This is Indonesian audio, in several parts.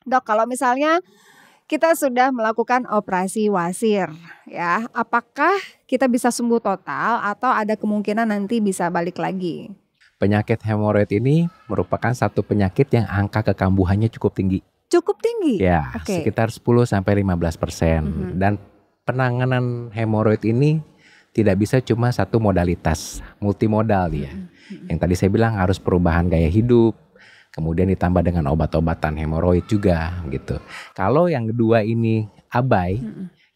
Dok, kalau misalnya kita sudah melakukan operasi wasir, ya, apakah kita bisa sembuh total atau ada kemungkinan nanti bisa balik lagi? Penyakit hemoroid ini merupakan satu penyakit yang angka kekambuhannya cukup tinggi. Cukup tinggi? Ya, sekitar 10-15%. Dan penanganan hemoroid ini tidak bisa cuma satu modalitas, multimodal ya. Yang tadi saya bilang harus perubahan gaya hidup, kemudian ditambah dengan obat-obatan hemoroid juga gitu. Kalau yang kedua ini abai,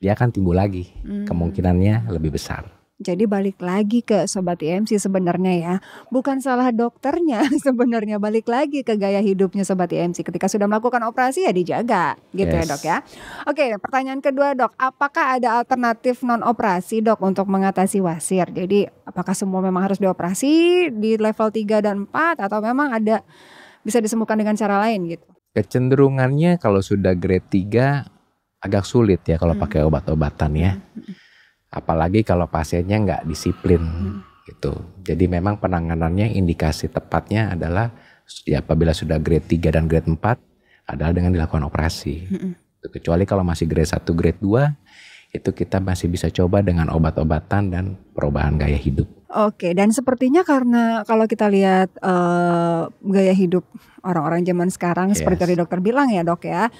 dia akan timbul lagi, kemungkinannya lebih besar. Jadi balik lagi ke Sobat IMC sebenarnya ya, bukan salah dokternya sebenarnya, balik lagi ke gaya hidupnya Sobat IMC. Ketika sudah melakukan operasi ya dijaga gitu ya dok ya. Oke, pertanyaan kedua dok, apakah ada alternatif non operasi dok untuk mengatasi wasir? Jadi apakah semua memang harus dioperasi di level 3 dan 4 atau memang ada bisa disembuhkan dengan cara lain gitu? Kecenderungannya kalau sudah grade 3 agak sulit ya kalau pakai obat-obatan ya. Apalagi kalau pasiennya nggak disiplin gitu. Jadi memang penanganannya indikasi tepatnya adalah ya apabila sudah grade 3 dan grade 4 adalah dengan dilakukan operasi. Kecuali kalau masih grade 1, grade 2 itu kita masih bisa coba dengan obat-obatan dan perubahan gaya hidup. Oke, dan sepertinya karena kalau kita lihat gaya hidup orang-orang zaman sekarang seperti tadi dokter bilang ya dok ya,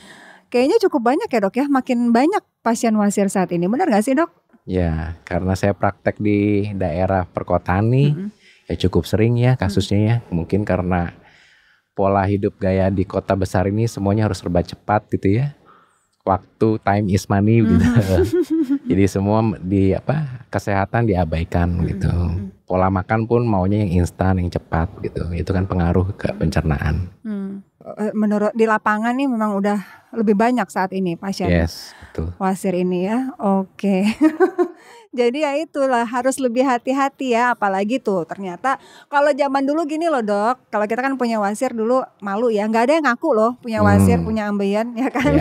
kayaknya cukup banyak ya dok ya, makin banyak pasien wasir saat ini, benar gak sih dok? Ya, karena saya praktek di daerah perkotaan nih, ya cukup sering ya kasusnya ya. Mungkin karena pola hidup gaya di kota besar ini semuanya harus serba cepat gitu ya. Waktu, time is money gitu. Jadi semua kesehatan diabaikan gitu. Pola makan pun maunya yang instan, yang cepat gitu. Itu kan pengaruh ke pencernaan. Menurut di lapangan nih memang udah lebih banyak saat ini pasien betul. wasir ini ya. Oke. Jadi ya itulah harus lebih hati-hati ya, apalagi tuh ternyata kalau zaman dulu gini loh dok, kalau kita kan punya wasir dulu malu ya, nggak ada yang ngaku loh punya wasir, punya ambeien ya kan.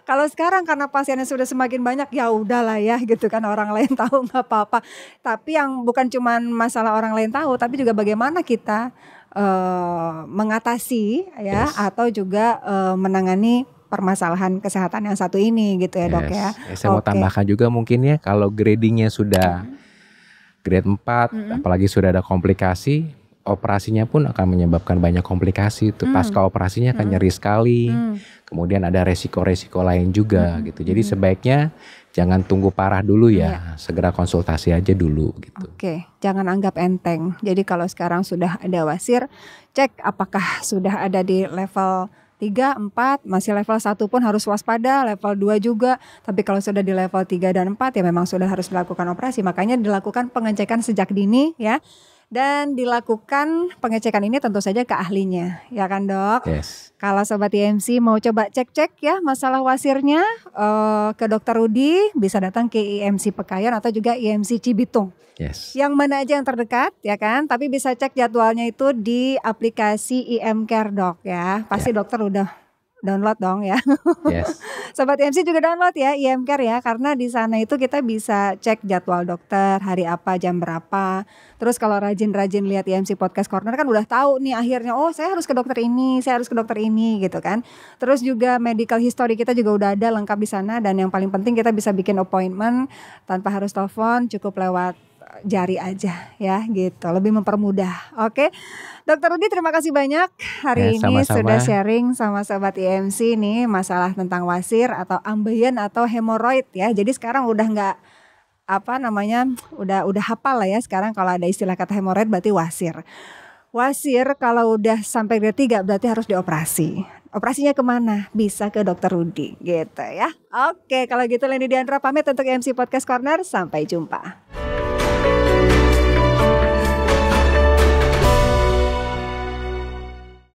Kalau sekarang karena pasiennya sudah semakin banyak ya udahlah ya gitu kan, orang lain tahu nggak apa-apa. Tapi yang bukan cuman masalah orang lain tahu, tapi juga bagaimana kita mengatasi ya atau juga menangani permasalahan kesehatan yang satu ini gitu ya dok ya. Saya mau tambahkan juga mungkin ya, kalau gradingnya sudah grade 4 apalagi sudah ada komplikasi, operasinya pun akan menyebabkan banyak komplikasi itu. Pasca operasinya akan nyeri sekali, kemudian ada resiko-resiko lain juga gitu. Jadi sebaiknya jangan tunggu parah dulu ya, segera konsultasi aja dulu gitu. Oke, jangan anggap enteng. Jadi kalau sekarang sudah ada wasir, cek apakah sudah ada di level 3, 4, masih level 1 pun harus waspada, level 2 juga. Tapi kalau sudah di level 3 dan 4 ya memang sudah harus dilakukan operasi. Makanya dilakukan pengecekan sejak dini ya. Dan dilakukan pengecekan ini tentu saja ke ahlinya, ya kan dok? Kalau Sobat IMC mau coba cek-cek ya masalah wasirnya ke Dokter Rudi, bisa datang ke IMC Pekayon atau juga IMC Cibitung. Yang mana aja yang terdekat ya kan? Tapi bisa cek jadwalnya itu di aplikasi IMCare dok ya. Pasti dokter udah download dong ya. Sobat IMC juga download ya IMCare ya, karena di sana itu kita bisa cek jadwal dokter hari apa, jam berapa. Terus kalau rajin-rajin lihat IMC Podcast Corner kan udah tahu nih akhirnya, oh saya harus ke dokter ini, saya harus ke dokter ini gitu kan. Terus juga medical history kita juga udah ada lengkap di sana, dan yang paling penting kita bisa bikin appointment tanpa harus telepon, cukup lewat jari aja ya gitu, lebih mempermudah. Oke, Dokter Rudi terima kasih banyak hari ini sudah sharing sama Sobat IMC nih masalah tentang wasir atau ambeien atau hemoroid ya. Jadi sekarang udah nggak udah hafal lah ya sekarang kalau ada istilah kata hemoroid berarti wasir. Wasir kalau udah sampai grade 3 berarti harus dioperasi. Operasinya kemana? Bisa ke Dokter Rudi gitu ya. Oke, kalau gitu Leni Diandra pamit untuk IMC Podcast Corner, sampai jumpa.